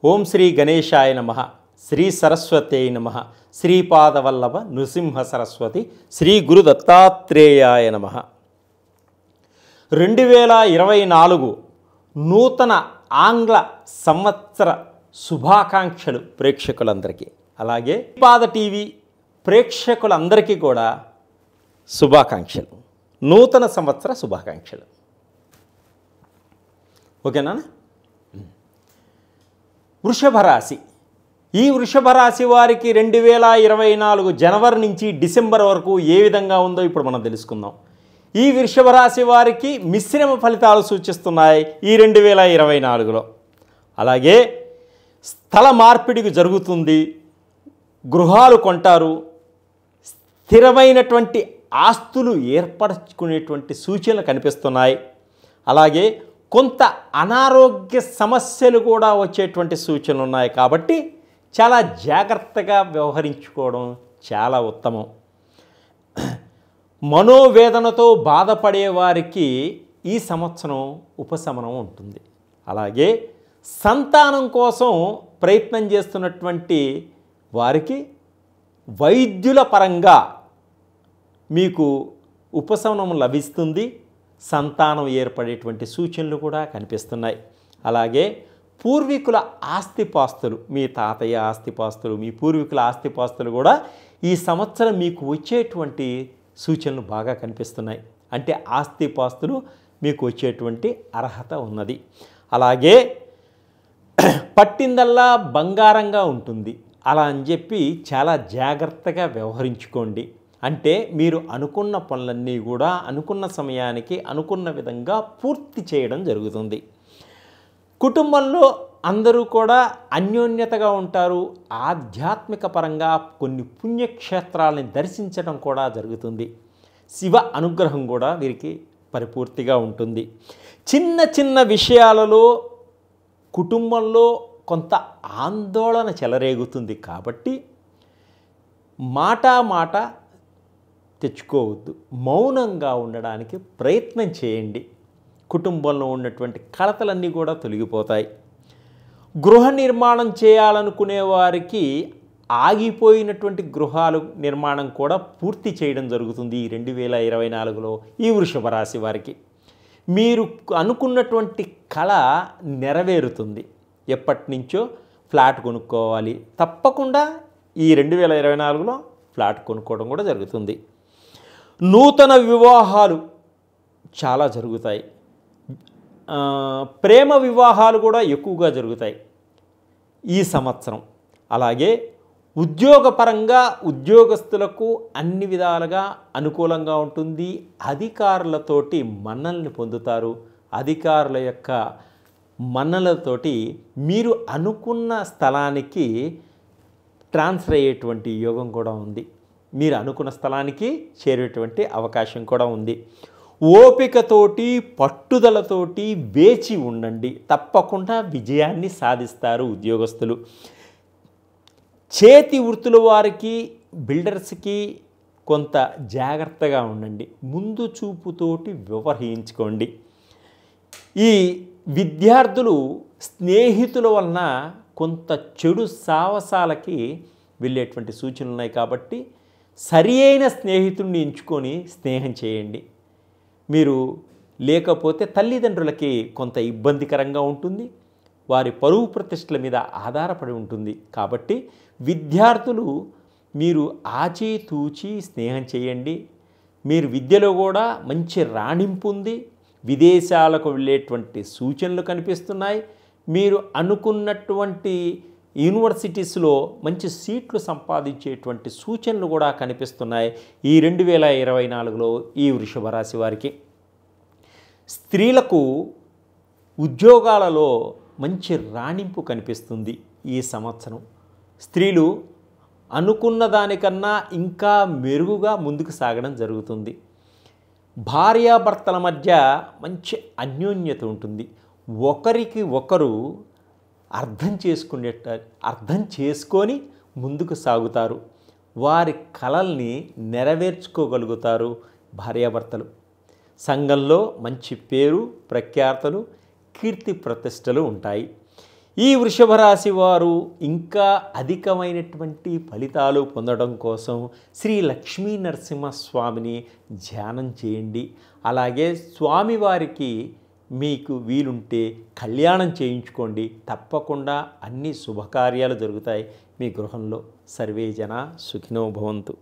ఓం శ్రీ గణేశాయ నమః, శ్రీ సరస్వత్యై నమః, శ్రీపాదవల్లభ నృసింహ సరస్వతి, శ్రీ గురు దత్తాత్రేయాయ నమః. 2024 నూతన ఆంగ్ల సంవత్సర శుభాకాంక్షలు ప్రేక్షకులందరికీ, అలాగే పాద టీవీ ప్రేక్షకులందరికీ కూడా శుభాకాంక్షలు, నూతన సంవత్సర శుభాకాంక్షలు. ఓకేనా? వృషభ రాశి. ఈ వృషభ రాశి వారికి 2024 జనవరి నుంచి డిసెంబర్ వరకు ఏ విధంగా ఉందో ఇప్పుడు మనం తెలుసుకుందాం. ఈ వృషభ రాశి వారికి మిశ్రమ ఫలితాలు సూచిస్తున్నాయి ఈ 2024లో. అలాగే స్థల మార్పిడికి జరుగుతుంది, గృహాలు కొంటారు, స్థిరమైనటువంటి ఆస్తులు ఏర్పరచుకునేటువంటి సూచనలు కనిపిస్తున్నాయి. అలాగే కొంత అనారోగ్య సమస్యలు కూడా వచ్చేటువంటి సూచనలు ఉన్నాయి. కాబట్టి చాలా జాగ్రత్తగా వ్యవహరించుకోవడం చాలా ఉత్తమం. మనోవేదనతో బాధపడే వారికి ఈ సంవత్సరం ఉపశమనం ఉంటుంది. అలాగే సంతానం కోసం ప్రయత్నం చేస్తున్నటువంటి వారికి వైద్యుల పరంగా మీకు ఉపశమనం లభిస్తుంది. సంతానం ఏర్పడేటువంటి సూచనలు కూడా కనిపిస్తున్నాయి. అలాగే పూర్వీకుల ఆస్తిపాస్తులు, మీ తాతయ్య ఆస్తిపాస్తులు, మీ పూర్వీకుల ఆస్తిపాస్తులు కూడా ఈ సంవత్సరం మీకు వచ్చేటువంటి సూచనలు బాగా కనిపిస్తున్నాయి. అంటే ఆస్తిపాస్తులు మీకు వచ్చేటువంటి అర్హత ఉన్నది. అలాగే పట్టిందల్లా బంగారంగా ఉంటుంది. అలా అని చెప్పి చాలా జాగ్రత్తగా వ్యవహరించుకోండి. అంటే మీరు అనుకున్న పనులన్నీ కూడా అనుకున్న సమయానికి అనుకున్న విధంగా పూర్తి చేయడం జరుగుతుంది. కుటుంబంలో అందరూ కూడా అన్యోన్యతగా ఉంటారు. ఆధ్యాత్మిక పరంగా కొన్ని పుణ్యక్షేత్రాలని దర్శించడం కూడా జరుగుతుంది. శివ అనుగ్రహం కూడా వీరికి పరిపూర్తిగా ఉంటుంది. చిన్న చిన్న విషయాలలో కుటుంబంలో కొంత ఆందోళన చెలరేగుతుంది. కాబట్టి మాట తెచ్చుకోవద్దు, మౌనంగా ఉండడానికి ప్రయత్నం చేయండి. కుటుంబంలో ఉన్నటువంటి కలతలన్నీ కూడా తొలగిపోతాయి. గృహ నిర్మాణం చేయాలనుకునే వారికి ఆగిపోయినటువంటి గృహాలు నిర్మాణం కూడా పూర్తి చేయడం జరుగుతుంది ఈ 2024లో ఈ వృషభ రాశి వారికి. మీరు అనుకున్నటువంటి కళ నెరవేరుతుంది. ఎప్పటి నుంచో ఫ్లాట్ కొనుక్కోవాలి, తప్పకుండా ఈ 2024లో ఫ్లాట్ కొనుక్కోవడం కూడా జరుగుతుంది. నూతన వివాహాలు చాలా జరుగుతాయి. ప్రేమ వివాహాలు కూడా ఎక్కువగా జరుగుతాయి ఈ సంవత్సరం. అలాగే ఉద్యోగపరంగా ఉద్యోగస్తులకు అన్ని విధాలుగా అనుకూలంగా ఉంటుంది. అధికారులతోటి మన్ననల్ని పొందుతారు. అధికారుల యొక్క మన్ననలతోటి మీరు అనుకున్న స్థలానికి ట్రాన్స్ఫర్ అయ్యేటువంటి యోగం కూడా ఉంది. మీరు అనుకున్న స్థలానికి చేరేటువంటి అవకాశం కూడా ఉంది. ఓపికతోటి పట్టుదలతోటి వేచి ఉండండి, తప్పకుండా విజయాన్ని సాధిస్తారు ఉద్యోగస్తులు. చేతి వృత్తుల వారికి, బిల్డర్స్కి కొంత జాగ్రత్తగా ఉండండి, ముందు చూపుతోటి వ్యవహరించుకోండి. ఈ విద్యార్థులు స్నేహితుల వలన కొంత చెడు సాహసాలకి వెళ్ళేటువంటి సూచనలు ఉన్నాయి. కాబట్టి సరి అయిన స్నేహితుడిని ఎంచుకొని స్నేహం చేయండి. మీరు లేకపోతే తల్లిదండ్రులకి కొంత ఇబ్బందికరంగా ఉంటుంది. వారి పరువు ప్రతిష్టల మీద ఆధారపడి ఉంటుంది. కాబట్టి విద్యార్థులు మీరు ఆచితూచి స్నేహం చేయండి. మీరు విద్యలో కూడా మంచి రాణింపు ఉంది. విదేశాలకు వెళ్ళేటువంటి సూచనలు కనిపిస్తున్నాయి. మీరు అనుకున్నటువంటి యూనివర్సిటీస్లో మంచి సీట్లు సంపాదించేటువంటి సూచనలు కూడా కనిపిస్తున్నాయి ఈ 2024లో ఈ వృషభ రాశి వారికి. స్త్రీలకు ఉద్యోగాలలో మంచి రాణింపు కనిపిస్తుంది ఈ సంవత్సరం. స్త్రీలు అనుకున్న దానికన్నా ఇంకా మెరుగుగా ముందుకు సాగడం జరుగుతుంది. భార్యాభర్తల మధ్య మంచి అన్యోన్యత ఉంటుంది. ఒకరికి ఒకరు అర్థం చేసుకొని ముందుకు సాగుతారు. వారి కలల్ని నెరవేర్చుకోగలుగుతారు భార్యాభర్తలు. సంఘంలో మంచి పేరు ప్రఖ్యాతలు, కీర్తి ప్రతిష్టలు ఉంటాయి. ఈ వృషభ రాశి వారు ఇంకా అధికమైనటువంటి ఫలితాలు పొందడం కోసం శ్రీ లక్ష్మీ నరసింహస్వామిని ధ్యానం చేయండి. అలాగే స్వామివారికి మీకు వీలుంటే కళ్యాణం చేయించుకోండి. తప్పకుండా అన్ని శుభకార్యాలు జరుగుతాయి మీ గృహంలో. సర్వే జన సుఖినో భవంతు.